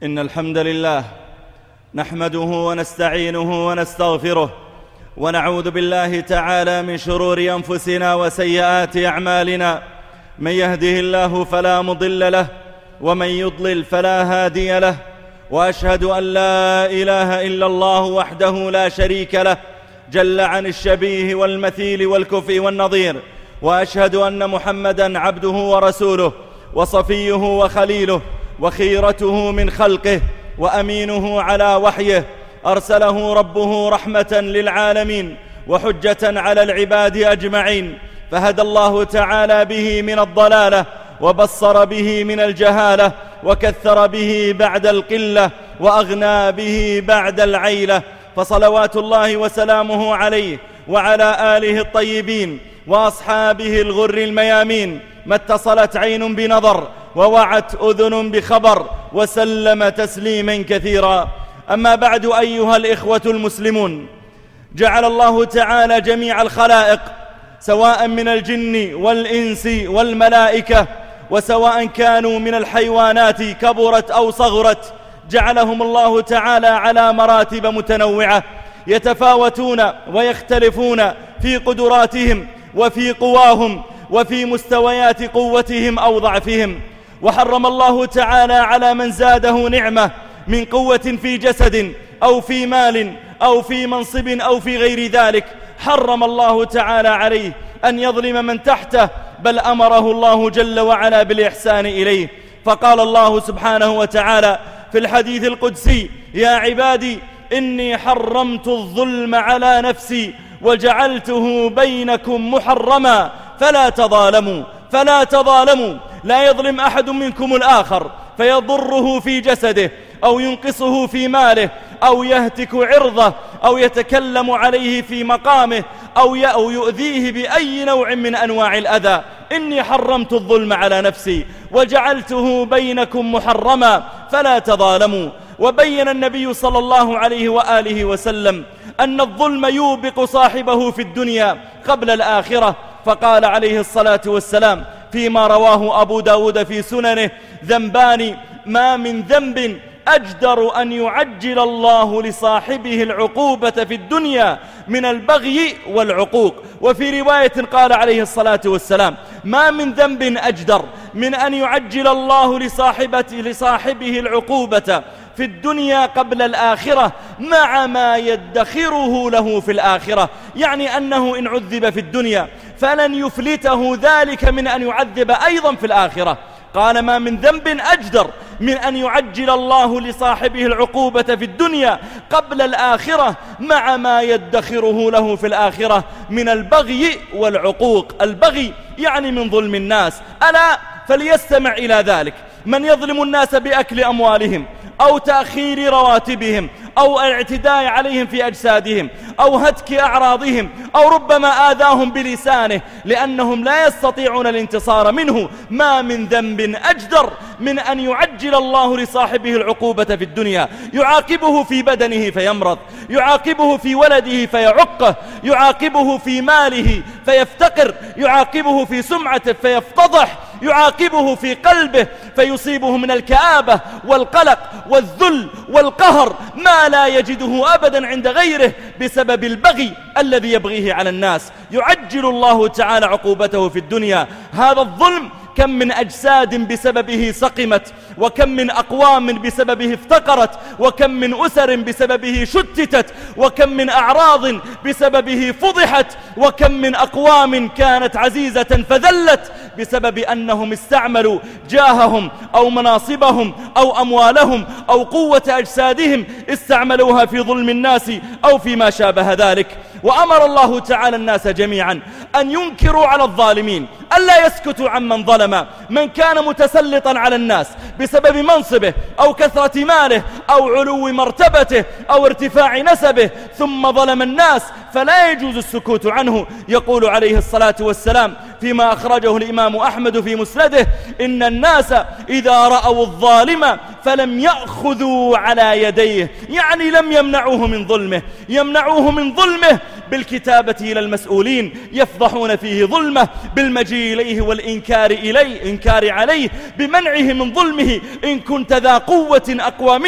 إن الحمد لله نحمده ونستعينه ونستغفره ونعوذ بالله تعالى من شرور أنفسنا وسيئات أعمالنا. من يهده الله فلا مضل له ومن يضلل فلا هادي له، وأشهد أن لا إله إلا الله وحده لا شريك له جل عن الشبيه والمثيل والكفء والنظير، وأشهد أن محمدًا عبده ورسوله وصفيه وخليله وخيرته من خلقه وأمينه على وحيه، أرسله ربه رحمة للعالمين وحجة على العباد أجمعين، فهدى الله تعالى به من الضلالة وبصر به من الجهالة وكثر به بعد القلة وأغنى به بعد العيلة، فصلوات الله وسلامه عليه وعلى آله الطيبين وأصحابه الغر الميامين، ما اتصلت عين بنظر ووعت أذن بخبر، وسلم تسليما كثيرا. أما بعد، أيها الإخوة المسلمون، جعل الله تعالى جميع الخلائق سواء من الجن والإنس والملائكة، وسواء كانوا من الحيوانات كبرت أو صغرت، جعلهم الله تعالى على مراتب متنوعة يتفاوتون ويختلفون في قدراتهم وفي قواهم وفي مستويات قوتهم أو ضعفهم. وحرم الله تعالى على من زاده نعمة من قوة في جسد أو في مال أو في منصب أو في غير ذلك، حرم الله تعالى عليه أن يظلم من تحته، بل أمره الله جل وعلا بالإحسان إليه، فقال الله سبحانه وتعالى في الحديث القدسي: يا عبادي إني حرمت الظلم على نفسي وجعلته بينكم محرما فلا تظالموا. لا يظلم أحد منكم الآخر فيضره في جسده أو ينقصه في ماله أو يهتك عرضه أو يتكلم عليه في مقامه أو يؤذيه بأي نوع من أنواع الأذى. إني حرمت الظلم على نفسي وجعلته بينكم محرما فلا تظالموا. وبين النبي صلى الله عليه وآله وسلم أن الظلم يوبق صاحبه في الدنيا قبل الآخرة، فقال عليه الصلاة والسلام فيما رواه أبو داود في سننه: ذنبان ما من ذنب أجدر أن يعجل الله لصاحبه العقوبة في الدنيا من البغي والعقوق. وفي رواية قال عليه الصلاة والسلام: ما من ذنب أجدر من أن يعجل الله لصاحبه العقوبة في الدنيا قبل الآخرة مع ما يدخره له في الآخرة، يعني أنه إن عذب في الدنيا فلن يفلته ذلك من أن يعذب أيضا في الآخرة. قال: ما من ذنب أجدر من أن يعجل الله لصاحبه العقوبة في الدنيا قبل الآخرة مع ما يدخره له في الآخرة من البغي والعقوق. البغي يعني من ظلم الناس، ألا فليستمع إلى ذلك: من يظلم الناس بأكل أموالهم أو تأخير رواتبهم أو الاعتداء عليهم في أجسادهم أو هتك أعراضهم أو ربما آذاهم بلسانه لأنهم لا يستطيعون الانتصار منه، ما من ذنب أجدر من أن يعجل الله لصاحبه العقوبة في الدنيا، يعاقبه في بدنه فيمرض، يعاقبه في ولده فيعقه، يعاقبه في ماله فيفتقر، يعاقبه في سمعته فيفتضح، يعاقبه في قلبه فيصيبه من الكآبة والقلق والذل والقهر ما لا يجده أبدا عند غيره بسبب البغي الذي يبغيه على الناس. يعجل الله تعالى عقوبته في الدنيا. هذا الظلم كم من أجساد بسببه سقمت، وكم من أقوام بسببه افتقرت، وكم من أسر بسببه شتتت، وكم من أعراض بسببه فضحت، وكم من أقوام كانت عزيزة فذلت بسبب أنهم استعملوا جاههم أو مناصبهم أو أموالهم أو قوة أجسادهم استعملوها في ظلم الناس أو فيما شابه ذلك. وأمر الله تعالى الناس جميعا أن ينكروا على الظالمين، ألا يسكتوا عمن ظلم، من كان متسلطا على الناس بسبب منصبه أو كثرة ماله أو علو مرتبته أو ارتفاع نسبه ثم ظلم الناس فلا يجوز السكوت عنه. يقول عليه الصلاة والسلام فيما أخرجه الإمام أحمد في مسنده: إن الناس إذا رأوا الظالم فلم يأخذوا على يديه، يعني لم يمنعوه من ظلمه، يمنعوه من ظلمه بالكتابة إلى المسؤولين يفضحون فيه ظلمه بالمجيء إليه والإنكار عليه بمنعه من ظلمه. إن كنت ذا قوة أقوى منه